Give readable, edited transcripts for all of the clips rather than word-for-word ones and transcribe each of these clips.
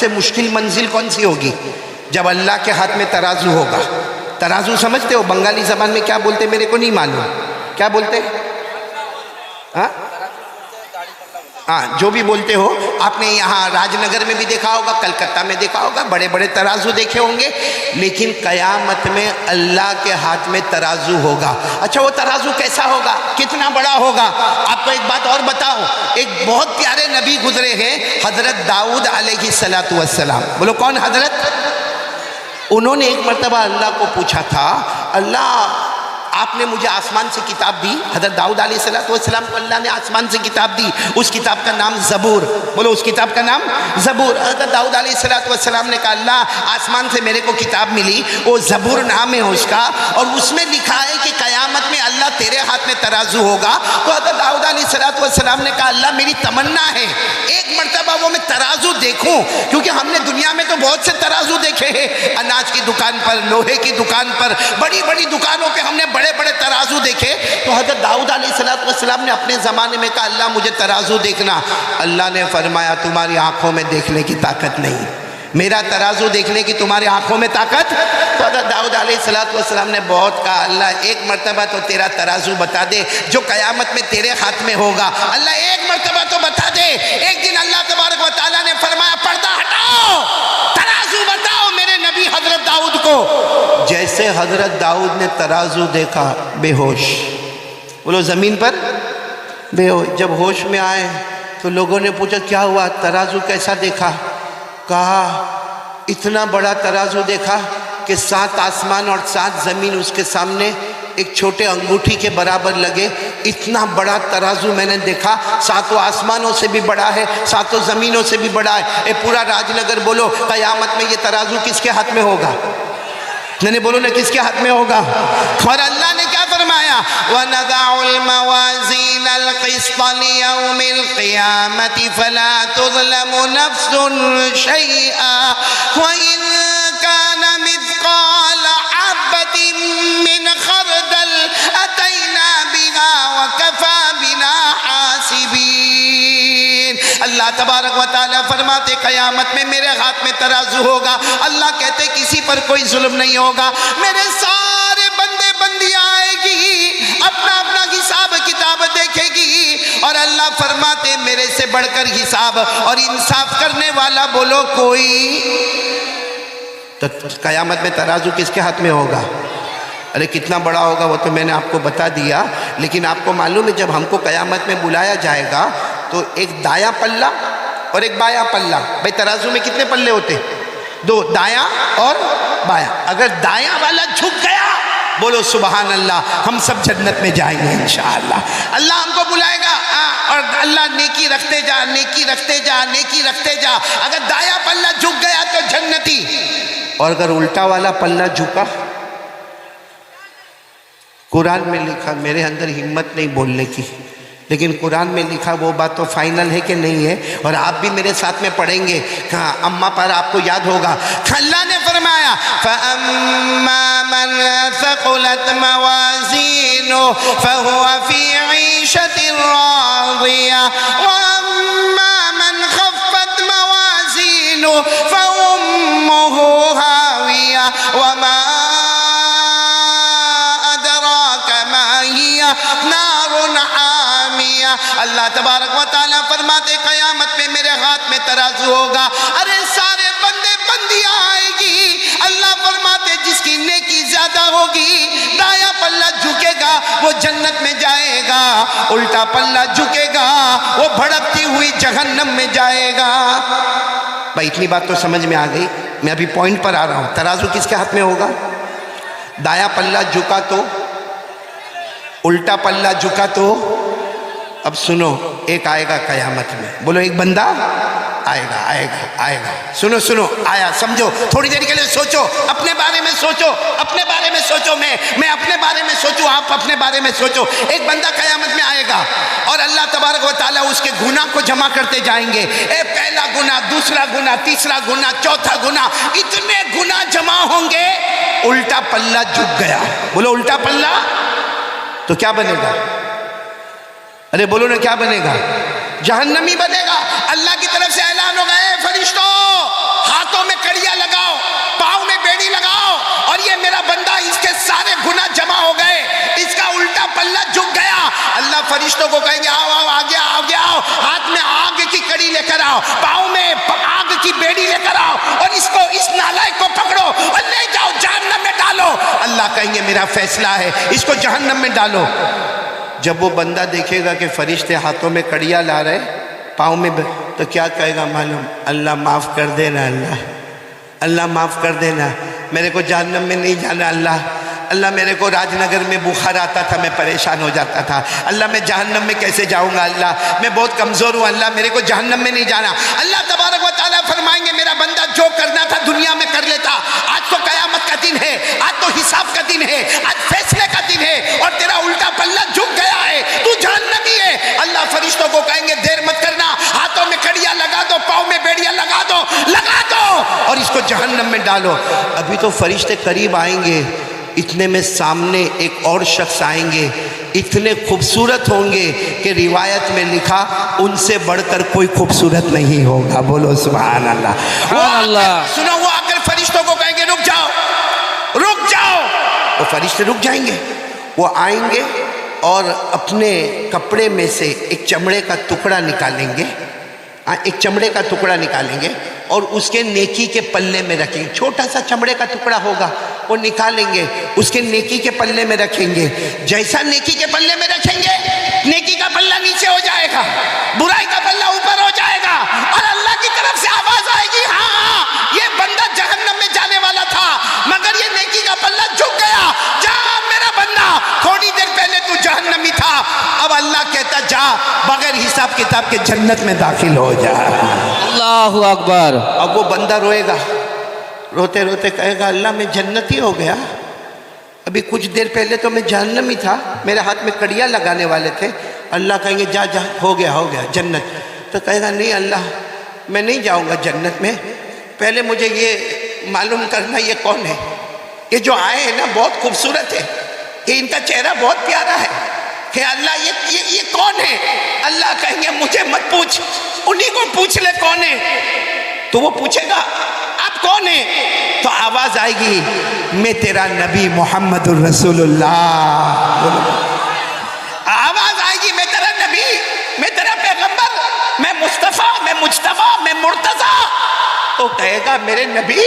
سے مشکل منزل کون سی ہوگی؟ جب اللہ کے ہاتھ میں ترازو ہوگا۔ ترازو سمجھتے ہو بنگالی زبان میں کیا بولتے میرے کو نہیں معلوم، کیا بولتے؟ ہاں جو بھی بولتے ہو، آپ نے یہاں راج نگر میں بھی دیکھا ہوگا، کلکتہ میں دیکھا ہوگا، بڑے بڑے ترازو دیکھے ہوں گے، لیکن قیامت میں اللہ کے ہاتھ میں ترازو ہوگا۔ اچھا وہ ترازو کیسا ہوگا، کتنا بڑا ہوگا؟ آپ کو ایک بات اور بتاؤ، ایک بہت پیارے نبی گزرے ہیں، حضرت داؤد علیہ السلام۔ بولو کون حضرت؟ انہوں نے ایک مرتبہ اللہ کو پوچھا تھا، اللہ آپ نے مجھے آسمان سے کتاب دی۔ حضرت داؤد علیہ السلام کو اللہ نے آسمان سے کتاب دی، اس کتاب کا نام زبور۔ بولو اس کتاب کا نام زبور۔ حضرت داؤد علیہ السلام نے کہا اللہ آسمان سے میرے کو کتاب ملی، وہ زبور نام ہے اس کا، اور اس میں لکھا ہے کہ قیامت میں اللہ تیرے ہاتھ میں ترازو ہوگا۔ تو حضرت داؤد علیہ السلام نے کہا اللہ میری تمنا ہے ایک مرتبہ وہ میں ترازو دیکھوں، کیونکہ ہم نے دنیا میں تو بہت سے ترازو دیکھے ہیں، اناج کی دکان پر، لوہے کی دکان پر، بڑی بڑی دکانوں پہ ہم نے بڑے بڑے ترازو دیکھے۔ تو حضرت داؤد علیہ السلام نے اپنے زمانے میں کہا اللہ مجھے ترازو دیکھنا۔ اللہ نے فرمایا تمہاری آنکھوں میں دیکھنے کی طاقت نہیں، میرا ترازو دیکھنے کی تمہاری آنکھوں میں طاقت۔ تو حضرت داؤد علیہ السلام نے بہت کہا اللہ ایک مرتبہ تو تیرا ترازو بتا دے جو قیامت میں تیرے ہاتھ میں ہوگا، اللہ ایک مرتبہ تو بتا دے۔ ایک دن اللہ تبارک و تعالیٰ نے فرمایا پردہ ہٹاؤ، ترازو بتاؤ میرے نبی حضرت داؤد کو۔ جیسے حضرت داؤد نے ترازو دیکھا بے ہوش، بولو زمین پر بے ہوش۔ جب ہوش میں آئے تو لوگوں نے پوچھا کیا ہوا، ترازو کیسا دیکھا؟ کہا اتنا بڑا ترازو دیکھا کہ 7 آسمان اور 7 زمین اس کے سامنے ایک چھوٹے انگوٹھی کے برابر لگے، اتنا بڑا ترازو میں نے دیکھا، 7 آسمانوں سے بھی بڑا ہے، 7 زمینوں سے بھی بڑا ہے۔ اے پورا راج نگر بولو قیامت میں یہ ترازو کس کے ہاتھ میں ہوگا؟ نہیں بولو نا کس کے ہاتھ میں ہوگا؟ اور اللہ نے کیا فرمایا وَنَضَعُ الْمَوَازِينَ الْقِسْطَ لِيَوْمِ الْقِيَامَةِ فَلَا تُظْلَمُ نَفْسٌ شَيْئًا وَإِن كَانَ مِثْقَالَ حَبَّةٍ مِّنْ خَرْدَلٍ أَتَيْنَا بِهَا وَكَفَى بِنَا حَاسِبِينَ۔ اللہ تبارک و تعالیٰ فرماتے قیامت میں میرے ہاتھ میں ترازو ہوگا۔ اللہ کہتے کسی پر کوئی ظلم نہیں ہوگا، میرے سارے بندے بندیاں آئے گی، اپنا اپنا حساب کتاب دیکھے گی، اور اللہ فرماتے میرے سے بڑھ کر حساب اور انصاف کرنے والا بولو کوئی؟ تو قیامت میں ترازو کس کے ہاتھ میں ہوگا؟ ارے کتنا بڑا ہوگا وہ تو میں نے آپ کو بتا دیا، لیکن آپ کو معلوم ہے جب ہم کو قیامت میں بلایا جائے گا تو ایک دایاں پلہ اور ایک بایاں پلہ، بھائی ترازو میں کتنے پلے ہوتے؟ 2، دایاں اور بایاں۔ اگر دایاں والا جھک گیا بولو سبحان اللہ، ہم سب جنت میں جائیں گے انشاءاللہ۔ اللہ ہم کو بلائے گا اور اللہ نیکی رکھتے جا، نیکی رکھتے جا، نیکی رکھتے جا۔ اگر دایاں پلہ جھک گیا تو جنتی، اور اگر الٹا والا پلہ جھکا، قرآن میں لکھا، میرے اندر ہمت نہیں بولنے کی، لیکن قرآن میں لکھا وہ بات تو فائنل ہے کہ نہیں ہے، اور آپ بھی میرے ساتھ میں پڑھیں گے۔ کہاں اماں پر آپ کو یاد ہوگا، اللہ نے فرمایا فَأَمَّا مَنْ ثَقُلَتْ مَوَازِينُهُ فَهُوَ فِي عِيشَةٍ رَاضِيَةٍ وَأَمَّا مَنْ خَفَّتْ مَوَازِينُهُ فَأُمُّهُ هَاوِيَةٌ وَمَا نار حامیہ۔ اللہ تبارک و تعالیٰ فرماتے قیامت میں میرے ہاتھ میں ترازو ہوگا، ارے سارے بندے بندیاں آئے گی۔ اللہ فرماتے جس کی نیکی زیادہ ہوگی دایاں پلہ جھکے گا وہ جنت میں جائے گا، الٹا پلہ جھکے گا وہ بھڑکتی ہوئی جہنم میں جائے گا۔ بھائی اتنی بات تو سمجھ میں آ گئی، میں ابھی پوائنٹ پر آ رہا ہوں۔ ترازو کس کے ہاتھ میں ہوگا؟ دایاں پلہ جھکا تو، الٹا پلہ جھکا تو۔ اب سنو ایک آئے گا قیامت میں، بولو ایک بندہ آئے گا، آئے گا، آئے گا۔ سنو سنو آیا، سمجھو، تھوڑی دیر کے لیے سوچو، اپنے بارے میں سوچو، اپنے بارے میں سوچو، میں اپنے بارے میں سوچوں، آپ اپنے بارے میں سوچو۔ ایک بندہ قیامت میں آئے گا اور اللہ تبارک و تعالیٰ اس کے گناہ کو جمع کرتے جائیں گے، اے پہلا گناہ، دوسرا گناہ، تیسرا گناہ، چوتھا گناہ، اتنے گناہ جمع ہوں گے، الٹا پلہ جھک گیا۔ بولو الٹا پلہ تو کیا بنے گا؟ ارے بولو نا کیا بنے گا؟ جہنمی بنے گا۔ اللہ کی طرف سے اعلان ہوگا اے فرشتوں فرشتوں کو کہیں گے آؤ آؤ آگے آؤ آگے آؤ، ہاتھ میں آگ کی کڑی لے کر آؤ، پاؤں میں آگ کی بیڑی لے کر آؤ، اور اس نالائق کو پکڑو اور لے جاؤ جہنم میں ڈالو۔ اللہ کہیں گے میرا فیصلہ ہے، اس کو جہنم میں ڈالو۔ جب وہ بندہ دیکھے گا کہ فرشتے ہاتھوں میں کڑیاں لا رہے، پاؤں میں، تو کیا کہے گا معلوم؟ اللہ معاف کر دینا، اللہ معاف کر دینا، میرے کو جہنم میں نہیں جانا اللہ میرے کو راج نگر میں بخار آتا تھا، میں پریشان ہو جاتا تھا، اللہ میں جہنم میں کیسے جاؤں گا، اللہ میں بہت کمزور ہوں، اللہ میرے کو جہنم میں نہیں جانا۔ اللہ تبارک و تعالیٰ فرمائیں گے میرا بندہ جو کرنا تھا دنیا میں کر لیتا، آج تو قیامت کا دن ہے، آج تو حساب کا دن ہے، آج فیصلے کا دن ہے، اور تیرا الٹا پلہ جھک گیا ہے، تو جہنمی ہے۔ اللہ فرشتوں کو کہیں گے دیر مت کرنا، ہاتھوں میں کڑیاں لگا دو، پاؤں میں بیڑیاں لگا دو اور اس کو جہنم میں ڈالو۔ ابھی تو فرشتے قریب آئیں گے، اتنے میں سامنے ایک اور شخص آئیں گے، اتنے خوبصورت ہوں گے کہ روایت میں لکھا ان سے بڑھ کر کوئی خوبصورت نہیں ہوگا۔ بولو سبحان اللہ۔ سبحان اللہ۔ سنو، وہ آ کر فرشتوں کو کہیں گے رک جاؤ رک جاؤ، وہ فرشتے رک جائیں گے، وہ آئیں گے اور اپنے کپڑے میں سے ایک چمڑے کا ٹکڑا نکالیں گے، ایک چمڑے کا ٹکڑا نکالیں گے اور اس کے نیکی کے پلے میں رکھیں گے، چھوٹا سا چمڑے کا ٹکڑا ہوگا، وہ نکالیں گے، اس کے نیکی کے پلے میں رکھیں گے۔ جیسا نیکی کے پلے میں رکھیں گے، نیکی کا پلہ نیچے ہو جائے گا، برائی کا پلہ اوپر ہو جائے گا، اور اللہ کی طرف سے آواز آئے گی ہاں یہ بندہ جہنم میں جانے والا تھا، مگر یہ نیکی کا پلہ جھک گیا، جا میرا بندہ، تھوڑی دیر پہلے تو جہنمی تھا، اب اللہ کہتا جا بغیر حساب کتاب کے جنت میں داخل ہو جا۔ اللہ اکبر۔ اب وہ بندہ روئے گا، روتے روتے کہے گا اللہ میں جنتی ہو گیا، ابھی کچھ دیر پہلے تو میں جہنمی تھا، میرے ہاتھ میں کڑیاں لگانے والے تھے۔ اللہ کہیں گے جا جا ہو گیا جنت۔ تو کہے گا نہیں اللہ میں نہیں جاؤں گا جنت میں، پہلے مجھے یہ معلوم کرنا یہ کون ہے، یہ جو آئے ہیں نا بہت خوبصورت ہے، کہ ان کا چہرہ بہت پیارا ہے، کہ اللہ یہ کون ہے؟ اللہ کہیں گے مجھے مت پوچھ، انہی کو پوچھ لے کون ہے۔ تو وہ پوچھے گا آپ کون ہیں؟ تو آواز آئے گی میں تیرا نبی محمد الرسول اللہ، آواز آئے گی میں تیرا نبی، میں تیرا پیغمبر، میں مصطفیٰ، میں مجتبیٰ، میں مرتضیٰ۔ تو کہے گا میرے نبی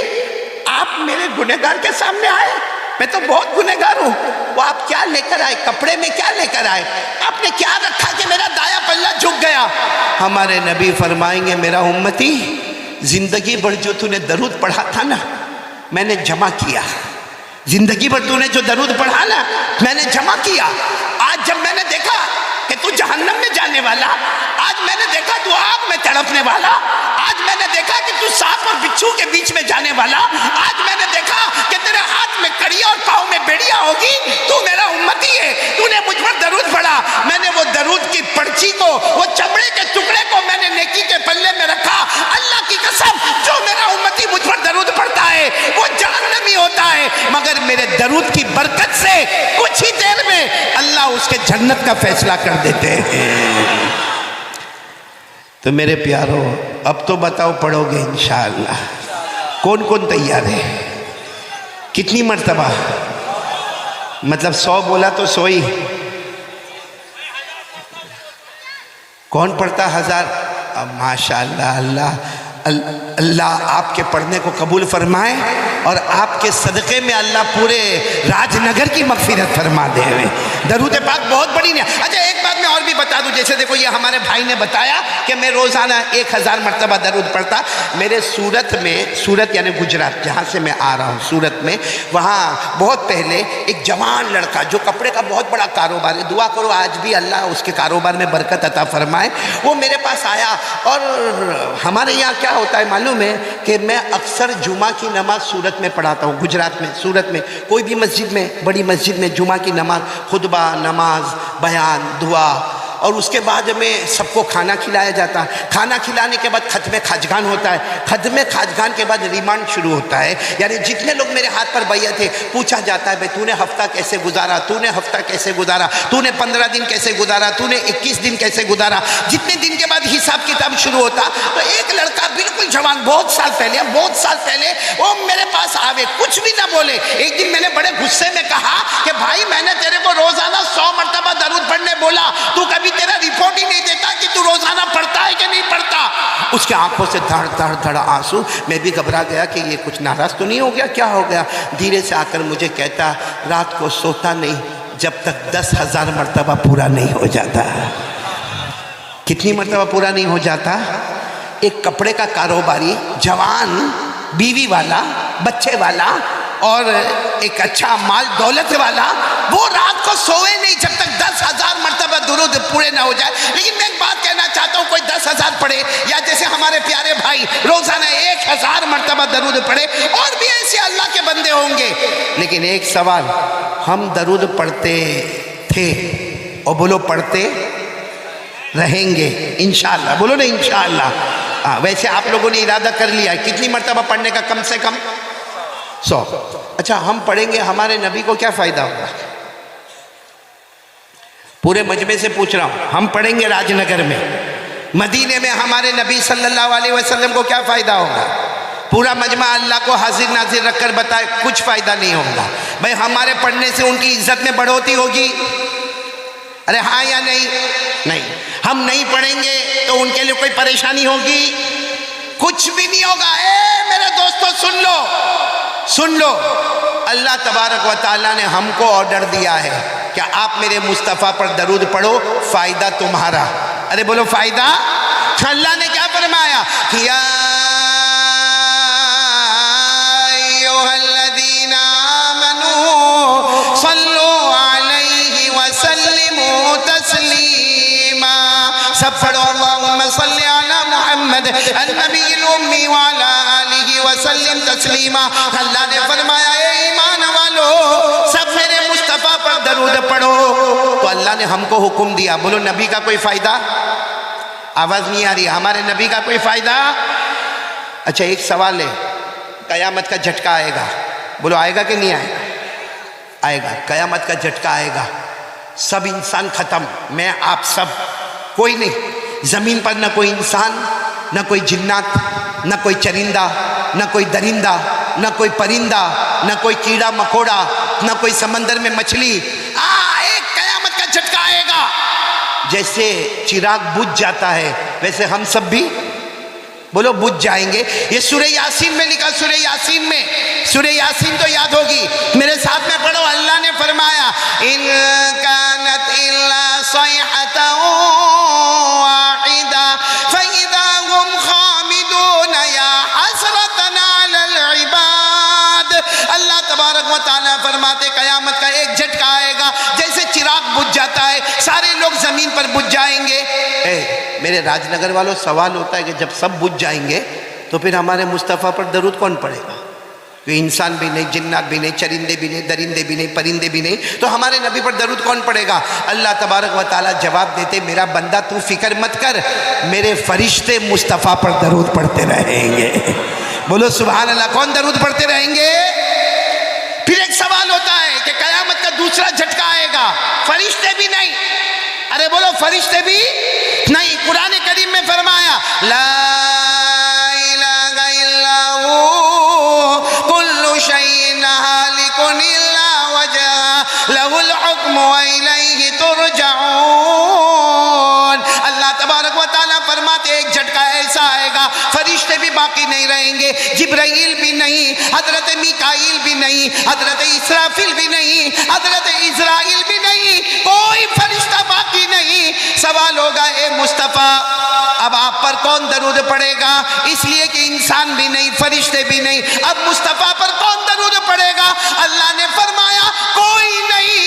آپ میرے گنہگار کے سامنے آئے، میں تو بہت گنہگار ہوں، وہ آپ کیا لے کر آئے، کپڑے میں کیا لے کر آئے، آپ نے کیا رکھا کہ میرا دایا پلہ جھک گیا؟ ہمارے نبی فرمائیں گے میرا امتی زندگی بھر جو تو نے درود پڑھا تھا نا میں نے جمع کیا، زندگی بھر تو نے جو درود پڑھا نا میں نے جمع کیا، آج جب میں نے دیکھا کہ تو جہنم میں جانے والا، آج میں نے دیکھا تو آگ میں تڑپنے والا، آج میں نے دیکھا کہ تو سانپ اور بچھو کے بیچ میں جانے والا، آج میں نے دیکھا کہ تیرے ہاتھ میں کڑیاں اور پاؤں میں بیڑیاں ہوگی، تو میرا امتی ہے، تو نے مجھ پر درود پڑھا، میں نے وہ درود کی پرچی کو، وہ چمڑے کے ٹکڑے کو میں نے نیکی کے پلے میں رکھا۔ اللہ کی قسم جو میرا امتی مجھ پر درود پڑھتا ہے وہ جہنمی ہوتا ہے، مگر میرے درود کی برکت سے کچھ ہی دیر میں اللہ اس کے جنت کا فیصلہ کر دیتے ہیں۔ تو میرے پیارو اب تو بتاؤ پڑھو گے انشاءاللہ، کون کون تیار ہے؟ کتنی مرتبہ؟ مطلب 100 بولا تو 100 ہی، کون پڑھتا 1000؟ اب ماشاءاللہ اللہ آپ کے پڑھنے کو قبول فرمائے اور آپ کے صدقے میں اللہ پورے راج نگر کی مغفرت فرما دے۔ درود پاک بہت بڑی نہیں۔ اچھا ایک بات میں اور بھی بتا دوں، جیسے دیکھو یہ ہمارے بھائی نے بتایا کہ میں روزانہ 1000 مرتبہ درود پڑھتا، میرے سورت یعنی گجرات جہاں سے میں آ رہا ہوں، سورت میں وہاں بہت پہلے ایک جوان لڑکا جو کپڑے کا بہت بڑا کاروبار ہے، دعا کرو آج بھی اللہ اس کے کاروبار میں برکت عطا فرمائے، وہ میرے پاس آیا۔ اور ہمارے یہاں کیا ہوتا ہے معلوم ہے کہ میں اکثر جمعہ کی نماز سورت میں پڑھاتا ہوں، گجرات میں سورت میں کوئی بھی مسجد میں، بڑی مسجد میں جمعہ کی نماز، خطبہ، نماز، بیان، دعا، اور اس کے بعد میں سب کو کھانا کھلایا جاتا ہے، کھانا کھلانے کے بعد ختم خاجگان ہوتا ہے، ختم خاجگان کے بعد ریمانڈ شروع ہوتا ہے، یعنی جتنے لوگ میرے ہاتھ پر بیعت تھے پوچھا جاتا ہے بھئی تو نے ہفتہ کیسے گزارا، تو نے ہفتہ کیسے گزارا، تو نے 15 دن کیسے گزارا، تو نے 21 دن کیسے گزارا، جتنے دن کے بعد حساب حساب کتاب شروع ہوتا تو ایک لڑکا بالکل جوان بہت سال پہلے وہ میرے پاس آوے, کچھ بھی نہ بولے. ایک دن میں نے بڑے غصے میں کہا کہ بھائی میں نے تیرے کو روزانہ 100 مرتبہ درود پڑھنے بولا, تو کبھی تیرا رپورٹ ہی نہیں دیتا کہ تو روزانہ پڑھتا ہے کہ نہیں پڑھتا. اس کے آنکھوں سے دھڑ دھڑ دھڑ آنسو. میں بھی گھبرا گیا کہ یہ کچھ ناراض تو نہیں ہو گیا, کیا ہو گیا. دھیرے سے آ کر مجھے کہتا رات کو سوتا نہیں جب تک 10,000 مرتبہ پورا نہیں ہو جاتا. کتنی مرتبہ پورا نہیں ہو جاتا؟ ایک کپڑے کا کاروباری, جوان, بیوی والا, بچے والا اور ایک اچھا مال دولت والا, وہ رات کو سوئے نہیں جب تک 10,000 مرتبہ درود پورے نہ ہو جائے. لیکن میں ایک بات کہنا چاہتا ہوں, کوئی 10,000 پڑھے یا جیسے ہمارے پیارے بھائی روزانہ 1,000 مرتبہ درود پڑھے, اور بھی ایسے اللہ کے بندے ہوں گے. لیکن ایک سوال, ہم درود پڑھتے تھے اور بولو پڑھتے رہیں گے انشاءاللہ, بولو نا انشاءاللہ. ویسے آپ لوگوں نے ارادہ کر لیا ہے کتنی مرتبہ پڑھنے کا؟ کم سے کم 100. اچھا ہم پڑھیں گے, ہمارے نبی کو کیا فائدہ ہوگا؟ پورے مجمع سے پوچھ رہا ہوں, ہم پڑھیں گے راج نگر میں, مدینے میں ہمارے نبی صلی اللہ علیہ وسلم کو کیا فائدہ ہوگا؟ پورا مجمع اللہ کو حاضر ناظر رکھ کر بتائے کچھ فائدہ نہیں ہوگا. بھائی ہمارے پڑھنے سے ان کی عزت میں بڑھوتری ہوگی؟ ارے ہاں یا نہیں؟ نہیں. ہم نہیں پڑھیں گے تو ان کے لیے کوئی پریشانی ہوگی؟ کچھ بھی نہیں ہوگا. میرے دوستو سن لو, اللہ تبارک و تعالیٰ نے ہم کو آرڈر دیا ہے کہ آپ میرے مصطفیٰ پر درود پڑھو, فائدہ تمہارا. ارے بولو فائدہ. اللہ نے کیا فرمایا؟ یا ایھا الذین آمنوا صلوا علیہ وسلموا تسلیما. سب پڑھو اللہم صل علی محمد النبی الامی وعلی آلہ وسلم تسلیما. اللہ نے فرمایا اے ایمان والو سب میرے مصطفیٰ پر درود پڑھو. تو اللہ نے ہم کو حکم دیا. بولو نبی کا کوئی فائدہ؟ آواز نہیں آ رہی. ہمارے نبی کا کوئی فائدہ؟ اچھا ایک سوال ہے, قیامت کا جھٹکا آئے گا, بولو آئے گا کہ نہیں آئے گا؟ آئے گا. قیامت کا جھٹکا آئے گا, سب انسان ختم, میں آپ سب, کوئی نہیں. زمین پر نہ کوئی انسان, نہ کوئی جنات, نہ کوئی چرندہ, نہ کوئی درندہ, نہ کوئی پرندہ, نہ کوئی کیڑا مکوڑا, نہ کوئی سمندر میں مچھلی. ایک قیامت کا جھٹکا آئے گا. جیسے چراغ بجھ جاتا ہے ویسے ہم سب بھی بولو بجھ جائیں گے. یہ سورہ یاسین میں لکھا, سورہ یاسین میں, سورہ یاسین تو یاد ہوگی, میرے ساتھ میں پڑھو. اللہ نے فرمایا ان کانت الا صیحۃ واحدہ فاذا هم خامدون یا حسرۃ علی العباد. اللہ تبارک و تعالیٰ فرماتے قیامت کا ایک جھٹکا آئے گا, جیسے چراغ بجھ جاتا ہے سارے لوگ زمین پر بجھ جائیں گے. میرے راج نگر والوں سوال ہوتا ہے کہ جب سب بجھ جائیں گے تو پھر ہمارے مصطفیٰ پر درود کون پڑھے گا؟ کوئی انسان بھی نہیں, جنات بھی نہیں, چرندے بھی نہیں, درندے بھی نہیں, پرندے بھی نہیں, تو ہمارے نبی پر درود کون پڑھے گا؟ اللہ تبارک و تعالیٰ جواب دیتے میرا بندہ تو فکر مت کر, میرے فرشتے مصطفیٰ پر درود پڑھتے رہیں گے. بولو سبحان اللہ. کون درود پڑھتے رہیں گے؟ پھر ایک سوال ہوتا ہے کہ قیامت کا دوسرا جھٹکا آئے گا, فرشتے بھی نہیں. ارے بولو فرشتے بھی نہیں. قرآن کریم میں فرمایا لا الہ الا ہو کل شیء ہالک الا وجہہ لہ الحکم والیہ ترجعون. اللہ تبارک و تعالیٰ فرماتے ایک جھٹکا ایسا آئے گا فرشتے بھی باقی نہیں رہیں گے, جبرائیل بھی نہیں, حضرت میکائیل بھی نہیں, حضرت اسرافیل بھی نہیں, حضرت اسرائیل بھی نہیں, کوئی فرشتہ باقی نہیں. سوال ہوگا اے مصطفیٰ اب آپ پر کون درود پڑھے گا؟ اس لیے کہ انسان بھی نہیں, فرشتے بھی نہیں, اب مصطفیٰ پر کون درود پڑھے گا؟ اللہ نے فرمایا کوئی نہیں.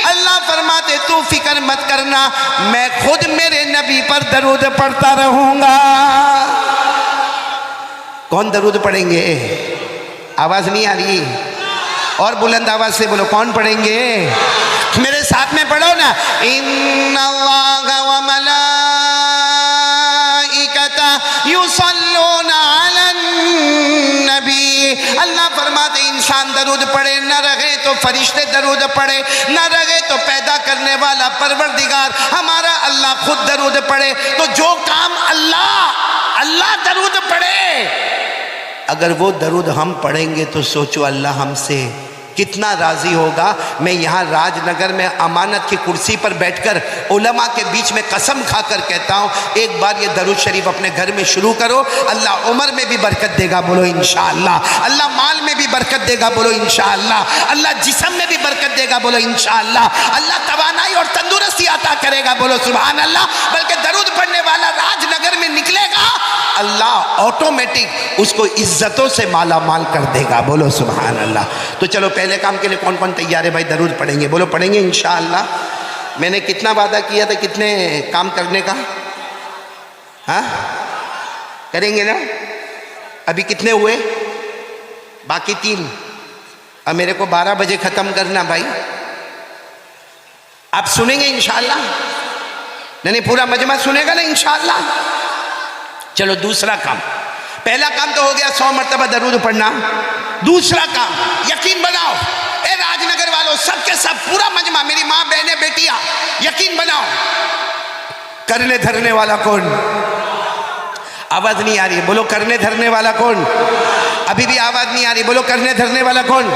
اللہ فرماتے تو فکر مت کرنا, میں خود میرے نبی پر درود پڑھتا رہوں گا. کون درود پڑھیں گے؟ آواز نہیں آ رہی, اور بلند آواز سے بولو کون پڑھیں گے؟ میرے ساتھ میں پڑھو نا. ان اللہ و ملائکتہ یصلون علی النبی. اللہ فرماتے انسان درود پڑھے نہ رہے تو فرشتے درود پڑھے، نہ رہے تو پیدا کرنے والا پروردگار ہمارا اللہ خود درود پڑھے۔ تو جو کام اللہ درود پڑھے، اگر وہ درود ہم پڑھیں گے تو سوچو اللہ ہم سے کتنا راضی ہوگا۔ میں یہاں راج نگر میں امانت کی کرسی پر بیٹھ کر علماء کے بیچ میں قسم کھا کر کہتا ہوں، ایک بار یہ درود شریف اپنے گھر میں شروع کرو، اللہ عمر میں بھی برکت دے گا، بولو انشاءاللہ۔ اللہ مال میں بھی برکت دے گا، بولو انشاءاللہ۔ اللہ جسم میں بھی برکت دے گا، بولو انشاءاللہ۔ اللہ توانائی اور تندرستی عطا کرے گا، بولو سبحان اللہ۔ بلکہ درود پڑھنے والا راج نگر میں نکلے گا، اللہ آٹومیٹک اس کو عزتوں سے مالا مال کر دے گا، بولو سبحان اللہ۔ تو چلو پہلے کام کے لیے کون کون تیار ہے بھائی؟ درود پڑھیں گے، بولو پڑھیں گے انشاءاللہ۔ میں نے کتنا وعدہ کیا تھا کتنے کام کرنے کا؟ ہاں کریں گے نا؟ ابھی کتنے ہوئے؟ باقی 3۔ اب میرے کو 12 بجے ختم کرنا بھائی۔ آپ سنیں گے انشاءاللہ؟ نہیں پورا مجمع سنے گا نا انشاءاللہ؟ چلو دوسرا کام، پہلا کام تو ہو گیا 100 مرتبہ درود پڑھنا۔ دوسرا کام یقین بناؤ، اے راج نگر والوں سب کے سب پورا مجمع، میری ماں بہنیں بیٹیاں، یقین بناؤ کرنے دھرنے والا کون؟ آواز نہیں آ رہی، بولو کرنے دھرنے والا کون؟ ابھی بھی آواز نہیں آ رہی، بولو کرنے دھرنے والا کون؟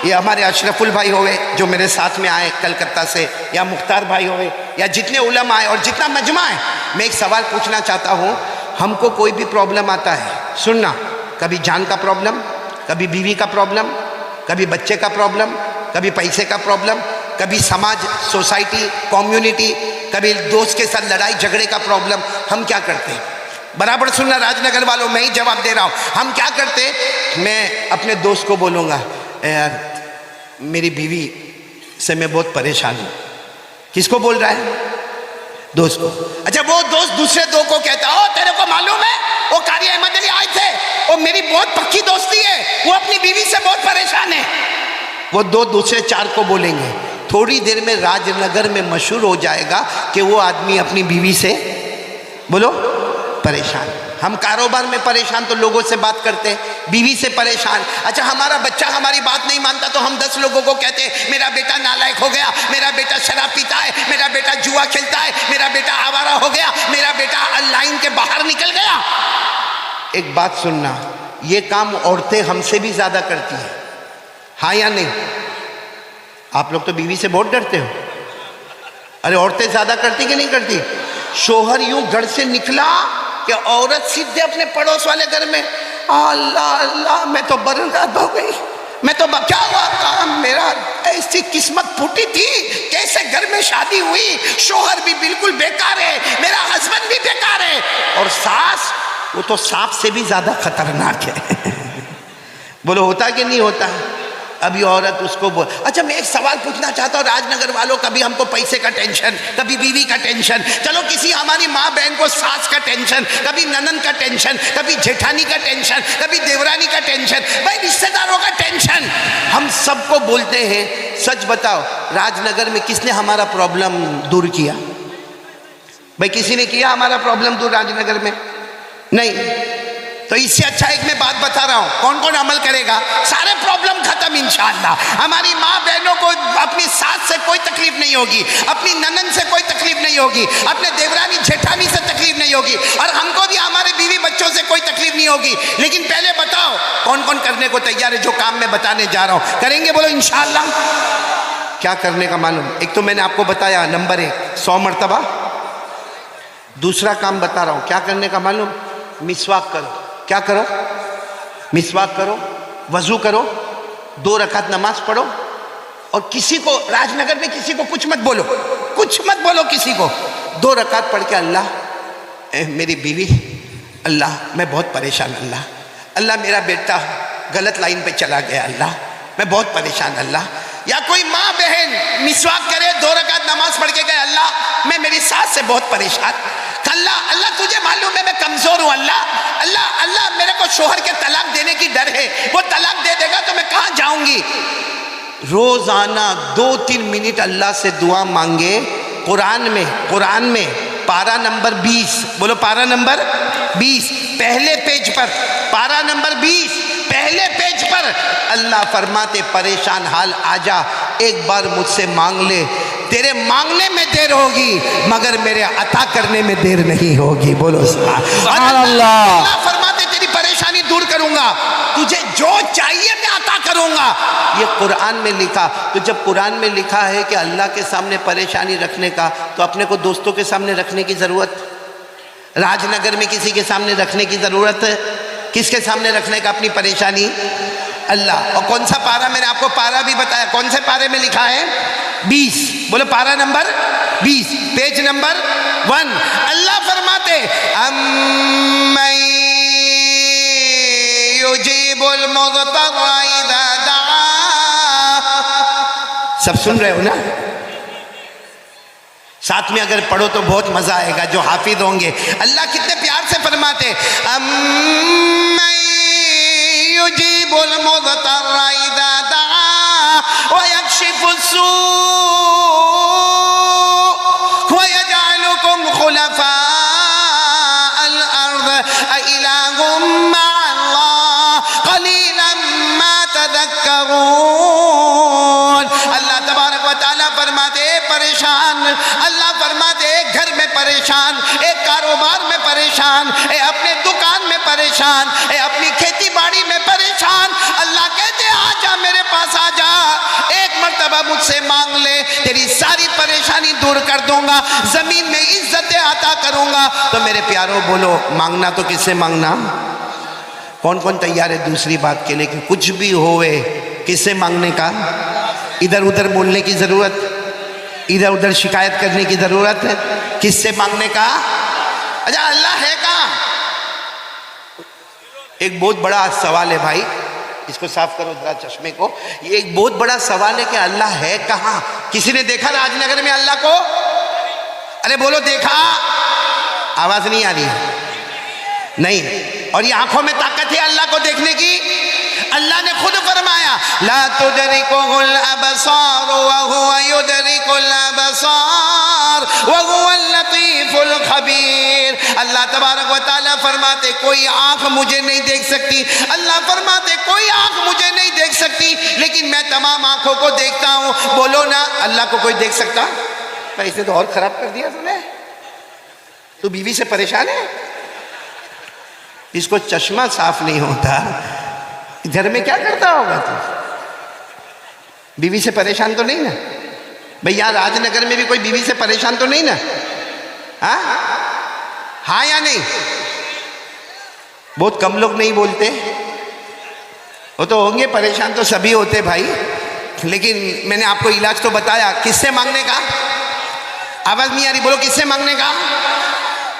یہ ہمارے اشرف البھائی ہوئے جو میرے ساتھ میں آئے کلکتہ سے، یا مختار بھائی ہوئے، یا جتنے علماء آئے اور جتنا مجمع ہے۔ میں ایک سوال پوچھنا چاہتا ہوں، ہم کو کوئی بھی پرابلم آتا ہے، سننا، کبھی جان کا پرابلم، کبھی بیوی کا پرابلم، کبھی بچے کا پرابلم، کبھی پیسے کا پرابلم، کبھی سماج سوسائٹی کمیونٹی، کبھی دوست کے ساتھ لڑائی جھگڑے کا پرابلم، ہم کیا کرتے ہیں؟ برابر سننا راج نگر والوں، میں ہی جواب دے رہا ہوں، ہم کیا کرتے؟ میں اپنے دوست کو بولوں گا، اے یار میری بیوی سے میں بہت پریشان ہوں۔ کس کو بول رہا ہے؟ دوست کو۔ اچھا وہ دوست دوسرے دو کو کہتا ہے، تیرے کو معلوم ہے وہ قاری احمد علی آئے تھے، وہ میری بہت پکی دوستی ہے، وہ اپنی بیوی سے بہت پریشان ہے۔ وہ دو دوسرے 4 کو بولیں گے، تھوڑی دیر میں راج نگر میں مشہور ہو جائے گا کہ وہ آدمی اپنی بیوی سے بولو پریشان۔ ہم کاروبار میں پریشان تو لوگوں سے بات کرتے ہیں، بیوی سے پریشان۔ اچھا ہمارا بچہ ہماری بات نہیں مانتا تو ہم 10 لوگوں کو کہتے ہیں میرا بیٹا نالائق ہو گیا، میرا بیٹا شراب پیتا ہے، میرا بیٹا جوا کھیلتا ہے، میرا بیٹا آوارہ ہو گیا، میرا بیٹا لائن کے باہر نکل گیا۔ ایک بات سننا، یہ کام عورتیں ہم سے بھی زیادہ کرتی ہیں، ہاں یا نہیں؟ آپ لوگ تو بیوی سے بہت ڈرتے ہو، ارے عورتیں زیادہ کرتی کہ نہیں کرتی؟ شوہر یوں گھر سے نکلا کہ عورت سیدھے اپنے پڑوس والے گھر میں، اللہ اللہ میں تو برباد ہو گئی، میں تو کیا ہوا کام میرا، ایسی قسمت پھوٹی تھی، کیسے گھر میں شادی ہوئی، شوہر بھی بالکل بیکار ہے، میرا ہسبینڈ بھی بیکار ہے، اور ساس وہ تو سانپ سے بھی زیادہ خطرناک ہے۔ بولو ہوتا کہ نہیں ہوتا؟ ابھی عورت اس کو بول۔ اچھا میں ایک سوال پوچھنا چاہتا ہوں راج نگر والوں، کبھی ہم کو پیسے کا ٹینشن، کبھی بیوی کا ٹینشن، چلو کسی ہماری ماں بہن کو ساس کا ٹینشن، کبھی ننن کا ٹینشن، کبھی جیٹھانی کا ٹینشن، کبھی دیورانی کا ٹینشن، بھائی رشتہ داروں کا ٹینشن، ہم سب کو بولتے ہیں۔ سچ بتاؤ راج نگر میں کس نے ہمارا پرابلم دور کیا؟ بھائی کسی نے کیا ہمارا پرابلم دور راج نگر میں؟ نہیں۔ تو اس سے اچھا ایک میں بات بتا رہا ہوں، کون کون عمل کرے گا؟ سارے پرابلم ختم انشاءاللہ۔ ہماری ماں بہنوں کو اپنی ساس سے کوئی تکلیف نہیں ہوگی، اپنی ننن سے کوئی تکلیف نہیں ہوگی، اپنے دیورانی جیٹھانی سے تکلیف نہیں ہوگی، اور ہم کو بھی ہمارے بیوی بچوں سے کوئی تکلیف نہیں ہوگی۔ لیکن پہلے بتاؤ کون کون کرنے کو تیار ہے جو کام میں بتانے جا رہا ہوں؟ کریں گے بولو انشاءاللہ۔ کیا کرنے کا معلوم؟ ایک تو میں نے آپ کو بتایا نمبر 1 100 مرتبہ۔ دوسرا کام بتا رہا ہوں، کیا کرنے کا معلوم؟ مسواک کرو۔ کیا کرو؟ مسواک کرو، وضو کرو، 2 رکعت نماز پڑھو، اور کسی کو راج نگر میں کسی کو کچھ مت بولو، کچھ مت بولو کسی کو۔ 2 رکعت پڑھ کے اللہ اے میری بیوی، اللہ میں بہت پریشان، اللہ میرا بیٹا غلط لائن پہ چلا گیا، اللہ میں بہت پریشان، اللہ۔ یا کوئی ماں بہن مسواک کرے، 2 رکعت نماز پڑھ کے گئے، اللہ میں میری ساس سے بہت پریشان، اللہ تجھے معلوم ہے میں کمزور ہوں، اللہ میرے کو شوہر کے طلاق دینے کی ڈر ہے، وہ طلاق دے دے گا تو میں کہاں جاؤں گی؟ روزانہ 2-3 منٹ اللہ سے دعا مانگے۔ قرآن میں پارہ نمبر 20، بولو پارہ نمبر 20 پہلے پیج پر پارہ نمبر 20 پہلے پیج پر اللہ فرماتے پریشان حال آجا ایک بار مجھ سے مانگ لے، تیرے مانگنے میں دیر ہوگی مگر میرے عطا کرنے میں دیر نہیں ہوگی. بولو سبحان اللہ. اللہ فرماتے تیری پریشانی دور کروں گا، تجھے جو چاہیے میں عطا کروں گا. یہ قرآن میں لکھا. تو جب قرآن میں لکھا ہے کہ اللہ کے سامنے پریشانی رکھنے کا، تو اپنے کو دوستوں کے سامنے رکھنے کی ضرورت، راج نگر میں کسی کے سامنے رکھنے کی ضرورت ہے؟ کس کے سامنے رکھنے کا اپنی پریشانی؟ اللہ. اور کون سا پارہ؟ میں نے آپ کو پارہ بھی بتایا. کون سے پارے میں لکھا ہے؟ 20. بولو پارہ نمبر 20 پیج نمبر 1. اللہ فرماتے امن یجیب المضطر اذا دعا. سب سن رہے ہو نا؟ ساتھ میں اگر پڑھو تو بہت مزہ آئے گا جو حافظ ہوں گے. اللہ کتنے پیار سے فرماتے امن یجیب المضطر اذا دعا ویکشف السوء ویجعلکم خلفاء الارض اإلہ مع اللہ قلیلا ما تذکرون. اللہ تبارک و تعالیٰ فرماتے پریشان، اللہ فرماتے ایک گھر میں پریشان، ایک کاروبار میں پریشان، اے اپنے دکان میں پریشان، اے اپنی کھیتی باڑی میں پریشان. اللہ کہتے آجا میرے پاس آجا، ایک مرتبہ مجھ سے مانگ لے، تیری ساری پریشانی دور کر دوں گا، زمین میں عزت عطا کروں گا. تو میرے پیاروں بولو مانگنا تو کس سے مانگنا؟ کون کون تیار ہے دوسری بات کے لیے کہ کچھ بھی ہوئے کس سے مانگنے کا؟ ادھر ادھر بولنے کی ضرورت، ادھر ادھر شکایت کرنے کی ضرورت ہے؟ کس سے مانگنے کا؟ اچھا اللہ ہے کہاں؟ ایک بہت بڑا سوال ہے بھائی، اس کو صاف کرو ذرا چشمے کو. یہ ایک بہت بڑا سوال ہے کہ اللہ ہے کہاں؟ کسی نے دیکھا راج نگر میں اللہ کو؟ ارے بولو دیکھا؟ آواز نہیں آ رہی ہے؟ نہیں. اور یہ آنکھوں میں طاقت ہے اللہ کو دیکھنے کی؟ اللہ نے خود فرمایا لا تدرکہ الابصار وہو یدرک الابصار وہو اللطیف الخبیر. اللہ تبارک و تعالیٰ فرماتے کوئی آنکھ مجھے نہیں دیکھ سکتی، اللہ فرماتے کوئی آنکھ مجھے نہیں دیکھ سکتی لیکن میں تمام آنکھوں کو دیکھتا ہوں. بولو نا اللہ کو کوئی دیکھ سکتا؟ میں اسے تو اور خراب کر دیا تم نے. تو بیوی سے پریشان ہے، اس کو چشمہ صاف نہیں ہوتا، گھر میں کیا کرتا ہوگا تو؟ بیوی سے پریشان تو نہیں نا بھئی؟ یہاں راج نگر میں بھی کوئی بیوی سے پریشان تو نہیں نا؟ ہاں یا نہیں؟ بہت کم لوگ نہیں بولتے. وہ تو ہوں گے پریشان، تو سبھی ہوتے بھائی، لیکن میں نے آپ کو علاج تو بتایا. کس سے مانگنے کا؟ آواز نہیں آ رہی، بولو کس سے مانگنے کا؟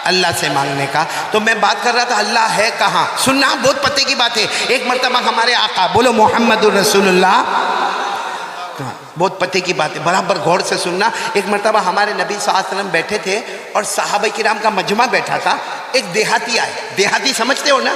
اللہ سے مانگنے کا. تو میں بات کر رہا تھا اللہ ہے کہاں. سننا بہت پتے کی بات ہے. ایک مرتبہ ہمارے آقا، بولو محمد الرسول اللہ، بہت پتے کی بات ہے، برابر غور سے سننا. ایک مرتبہ ہمارے نبی صلی اللہ علیہ وسلم بیٹھے تھے اور صحابہ کرام کا مجمع بیٹھا تھا. ایک دیہاتی آئے. دیہاتی سمجھتے ہو نا؟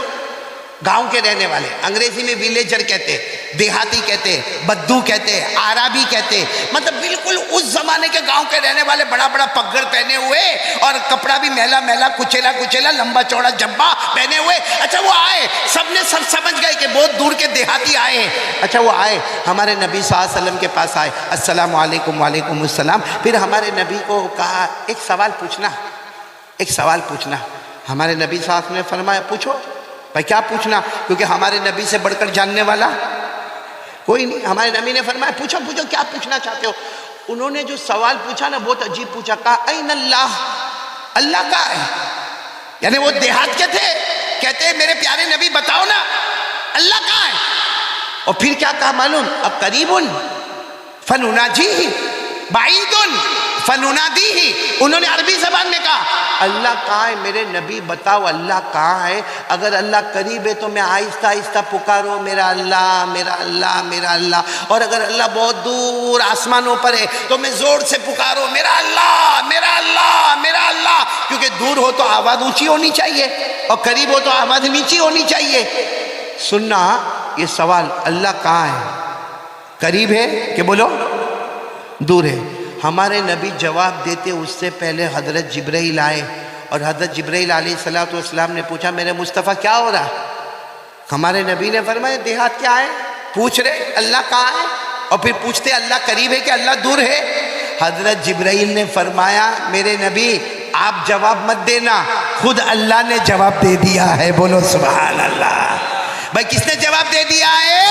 گاؤں کے رہنے والے، انگریزی میں ویلیجر کہتے، دیہاتی کہتے، بدو کہتے، عربی کہتے، مطلب بالکل اس زمانے کے گاؤں کے رہنے والے، بڑا بڑا پگڑ پہنے ہوئے اور کپڑا بھی میلا میلا، کچیلا کچیلا، لمبا چوڑا جبہ پہنے ہوئے. اچھا وہ آئے، سب نے سب سمجھ گئے کہ بہت دور کے دیہاتی آئے ہیں. اچھا وہ آئے ہمارے نبی صلی اللہ علیہ وسلم کے پاس آئے، السلام علیکم. وعلیکم السلام. پھر ہمارے نبی کو کہا ایک سوال پوچھنا، ایک سوال پوچھنا. ہمارے نبی صلی اللہ علیہ وسلم نے فرمایا پوچھو. بھائی کیا پوچھنا؟ کیونکہ ہمارے نبی سے بڑھ کر جاننے والا کوئی نہیں. ہمارے نبی نے فرمایا پوچھو پوچھو کیا پوچھنا چاہتے ہو. انہوں نے جو سوال پوچھا نا بہت عجیب پوچھا. کہا این اللہ، اللہ کہاں ہے؟ یعنی وہ دیہات کے تھے، کہتے میرے پیارے نبی بتاؤ نا اللہ کہاں ہے. اور پھر کیا کہا معلوم؟ اب قریب فنناجیہ بعید فننادیہ. انہوں نے عربی زبان میں کہا اللہ کہاں ہے میرے نبی بتاؤ اللہ کہاں ہے. اگر اللہ قریب ہے تو میں آہستہ آہستہ پکارو میرا اللہ میرا اللہ میرا اللہ. اور اگر اللہ بہت دور آسمانوں پر ہے تو میں زور سے پکارو میرا اللہ میرا اللہ میرا اللہ. کیونکہ دور ہو تو آواز اونچی ہونی چاہیے اور قریب ہو تو آواز نیچی ہونی چاہیے. سننا یہ سوال اللہ کہاں ہے، قریب ہے کہ بولو دور ہے. ہمارے نبی جواب دیتے اس سے پہلے حضرت جبرائیل آئے اور حضرت جبرائیل علیہ السلام نے پوچھا میرے مصطفیٰ کیا ہو رہا؟ ہمارے نبی نے فرمایا دیہات کیا ہے؟ پوچھ رہے اللہ کہاں ہے، اور پھر پوچھتے اللہ قریب ہے کہ اللہ دور ہے؟ حضرت جبرائیل نے فرمایا میرے نبی آپ جواب مت دینا، خود اللہ نے جواب دے دیا ہے، بولو سبحان اللہ۔ بھائی کس نے جواب دے دیا ہے؟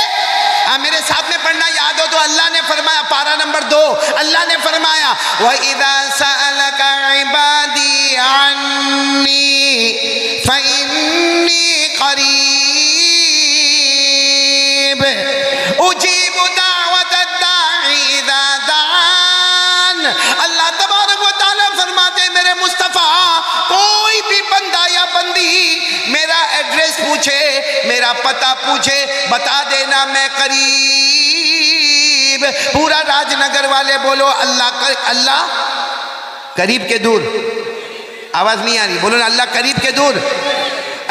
میرے ساتھ میں پڑھنا یاد ہو تو اللہ نے فرمایا، پارہ نمبر 2، اللہ نے فرمایا وَإِذَا سَأَلَكَ عِبَادِي عَنِّي فَإِنِّي قَرِيبٌ أُجِيبُ دَعْوَةَ الدَّاعِ إِذَا دَعَانِ۔ اللہ تبارک و تعالیٰ فرماتے ہیں میرے مصطفیٰ کوئی بھی بندہ یا بندی میرا ایڈریس پوچھے، میرا پتہ پوچھے، بتا دینا میں قریب۔ پورا راج نگر والے بولو اللہ قریب کے دور، آواز نہیں آ رہی، بولو نا اللہ قریب کے دور۔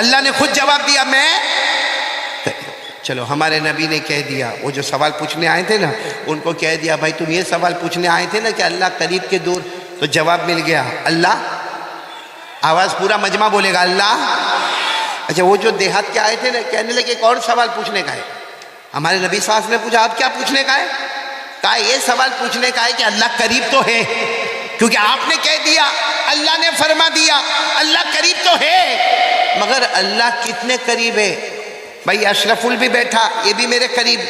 اللہ نے خود جواب دیا میں۔ چلو ہمارے نبی نے کہہ دیا، وہ جو سوال پوچھنے آئے تھے نا ان کو کہہ دیا بھائی تم یہ سوال پوچھنے آئے تھے نا کہ اللہ قریب کے دور، تو جواب مل گیا اللہ۔ آواز پورا مجمع بولے گا اللہ۔ اچھا وہ جو دیہات کے آئے تھے نا کہنے لگے ایک اور سوال پوچھنے کا ہے۔ ہمارے نبی صلی اللہ علیہ وسلم نے پوچھا آپ کیا پوچھنے کا ہے؟ کہا یہ سوال پوچھنے کا ہے کہ اللہ قریب تو ہے، کیونکہ آپ نے کہہ دیا، اللہ نے فرما دیا اللہ قریب تو ہے، مگر اللہ کتنے قریب ہے؟ بھائی اشرف ال بھی بیٹھا یہ بھی میرے قریب،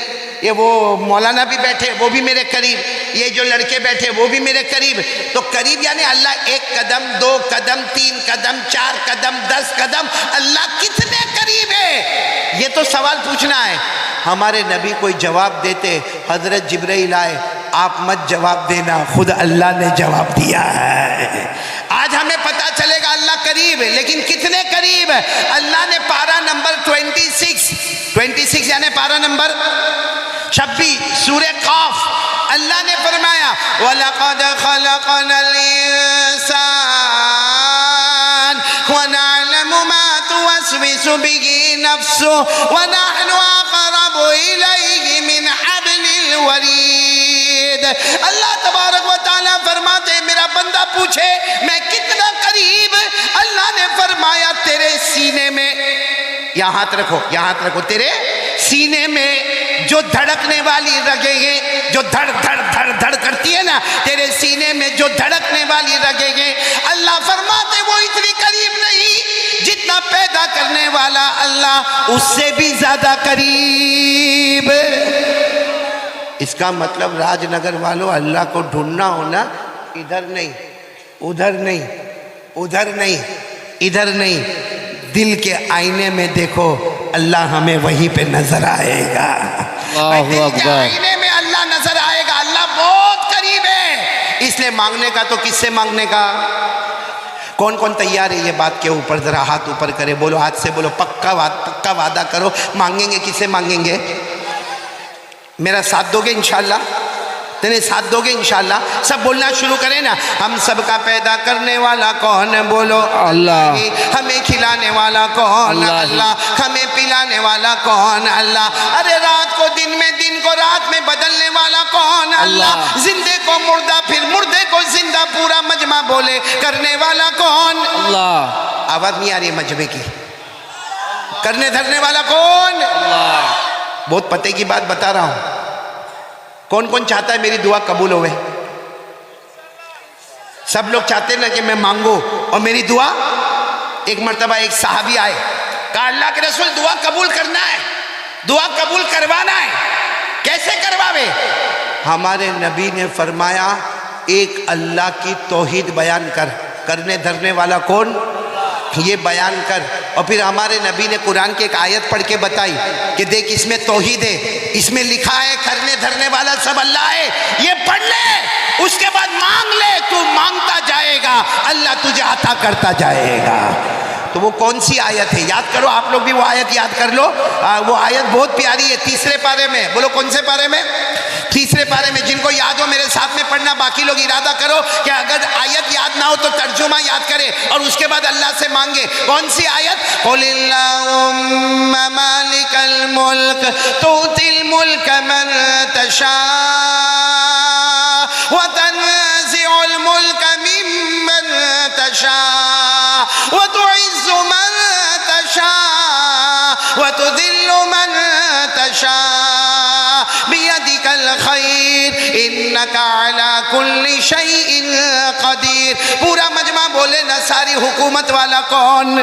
یہ وہ مولانا بھی بیٹھے وہ بھی میرے قریب، یہ جو لڑکے بیٹھے وہ بھی میرے قریب۔ تو قریب یعنی اللہ 1 قدم 2 قدم 3 قدم 4 قدم 10 قدم، اللہ کتنے قریب ہے؟ یہ تو سوال پوچھنا ہے۔ ہمارے نبی کوئی جواب دیتے، حضرت جبرائیل آئے، آپ مت جواب دینا، خود اللہ نے جواب دیا ہے۔ آج ہمیں پتہ چلے گا اللہ قریب ہے، لیکن کتنے قریب ہے؟ اللہ نے پارہ نمبر 26 یعنی پارہ نمبر 26 سورہ قاف، اللہ نے فرمایا وَلَقَدْ خَلَقْنَا الْإِنسَانَ وَنَعْلَمُ مَا تُوَسْوِسُ بِهِ نَفْسُهُ وَنَحْنُ أَقْرَبُ إِلَيْهِ مِنْ حَبْلِ الْوَرِيدِ۔ اللہ تبارک و تعالیٰ فرماتے ہیں میرا بندہ پوچھے میں کتنا قریب، اللہ نے فرمایا تیرے سینے میں، یہاں ہاتھ رکھو، تیرے سینے میں جو دھڑکنے والی رگیں ہیں، جو دھڑ دھڑ دھڑ دھڑ کرتی ہے نا، تیرے سینے میں جو دھڑکنے والی رگیں ہیں، اللہ فرماتے وہ اتنی قریب نہیں جتنا پیدا کرنے والا اللہ اس سے بھی زیادہ قریب۔ اس کا مطلب راج نگر والوں اللہ کو ڈھونڈنا ہونا، ادھر نہیں ادھر نہیں ادھر نہیں ادھر نہیں، دل کے آئینے میں دیکھو اللہ ہمیں وہیں پہ نظر آئے گا۔ دل کے آئینے میں اللہ نظر آئے گا، اللہ بہت قریب ہے۔ اس لیے مانگنے کا تو کس سے مانگنے کا؟ کون کون تیار ہے یہ بات کے اوپر ذرا ہاتھ اوپر کرے، بولو ہاتھ سے بولو پکا وعدہ کرو، مانگیں گے کس سے مانگیں گے؟ میرا ساتھ دو گے انشاءاللہ؟ تیرے ساتھ دو گے انشاءاللہ؟ سب بولنا شروع کریں نا، ہم سب کا پیدا کرنے والا کون؟ بولو اللہ۔ ہمیں کھلانے والا کون؟ اللہ۔ ہمیں پلانے والا کون؟ اللہ۔ ارے رات کو دن میں، دن کو رات میں بدلنے والا کون؟ اللہ۔ زندے کو مردہ پھر مردے کو زندہ، پورا مجمع بولے کرنے والا کون؟ اللہ۔ آواز نہیں آ رہی مجمع کی؟ کرنے دھرنے والا کون؟ اللہ۔ بہت پتے کی بات بتا رہا ہوں، کون کون چاہتا ہے میری دعا قبول ہوئے؟ سب لوگ چاہتے ہیں نا کہ میں مانگوں اور میری دعا۔ ایک مرتبہ ایک صحابی آئے، کہا اللہ کے رسول دعا قبول کرنا ہے، دعا قبول کروانا ہے، کیسے کرواوے؟ ہمارے نبی نے فرمایا ایک اللہ کی توحید بیان کر، کرنے دھرنے والا کون؟ یہ بیان کر۔ اور پھر ہمارے نبی نے قرآن کی ایک آیت پڑھ کے بتائی کہ دیکھ اس میں توحید ہے، اس میں لکھا ہے کرنے دھرنے والا سب اللہ ہے، یہ پڑھ لے، اس کے بعد مانگ لے، تو مانگتا جائے گا اللہ تجھے عطا کرتا جائے گا۔ تو وہ کون سی آیت ہے؟ یاد کرو آپ لوگ بھی وہ آیت یاد کر لو، وہ آیت بہت پیاری ہے، 3 پارے میں، بولو کون سے پارے میں؟ 3 پارے میں۔ جن کو یاد ہو میرے ساتھ میں پڑھنا، باقی لوگ ارادہ کرو کہ اگر آیت یاد نہ ہو تو ترجمہ یاد کرے اور اس کے بعد اللہ سے مانگے۔ کون سی آیت؟ قُلِ اللَّهُمَّ مَالِكَ الْمُلْكِ تُؤْتِي الْمُلْكَ مَن تَشَاءُ وَتَنزِعُ الْمُلْكَ مِمَّن تَشَاءُ وَتُعِزُّ مَن تَشَاءُ وتذل من تشاء بیدک الخیر انک علی کل شیء قدیر. پورا مجمع بولے نا ساری حکومت والا کون؟